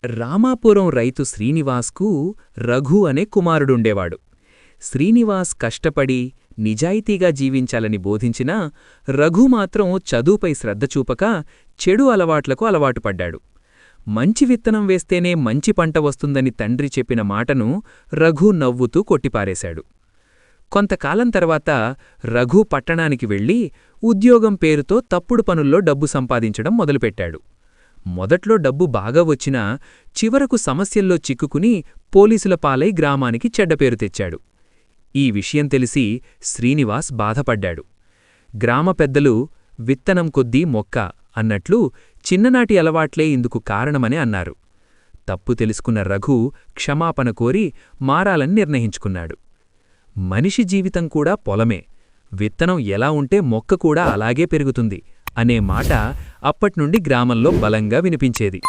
రామాపురం రైతు శ్రీనివాస్కు రఘు అనే కుమారుడుండేవాడు. శ్రీనివాస్ కష్టపడి నిజాయితీగా జీవించాలని బోధించినా రఘు మాత్రం చదువుపై శ్రద్ధ చూపక చెడు అలవాట్లకు అలవాటుపడ్డాడు. మంచి విత్తనం వేస్తేనే మంచి పంట వస్తుందని తండ్రి చెప్పిన మాటను రఘు నవ్వుతూ కొట్టిపారేశాడు. కొంతకాలం తర్వాత రఘు పట్టణానికి వెళ్ళి ఉద్యోగం పేరుతో తప్పుడు పనుల్లో డబ్బు సంపాదించడం మొదలుపెట్టాడు. మొదట్లో డబ్బు బాగా వచ్చినా చివరకు సమస్యల్లో చిక్కుకుని పోలీసుల పాలై గ్రామానికి చెడ్డపేరు తెచ్చాడు. ఈ విషయం తెలిసి శ్రీనివాస్ బాధపడ్డాడు. గ్రామ పెద్దలు విత్తనం కొద్దీ మొక్క అన్నట్లు చిన్ననాటి అలవాట్లే ఇందుకు కారణమని అన్నారు. తప్పు తెలుసుకున్న రఘు క్షమాపణ కోరి మారాలని నిర్ణయించుకున్నాడు. మనిషి జీవితం కూడా పొలమే, విత్తనం ఎలా ఉంటే మొక్క కూడా అలాగే పెరుగుతుంది అనే మాట అప్పట్నుండి గ్రామంలో బలంగా వినిపించేది.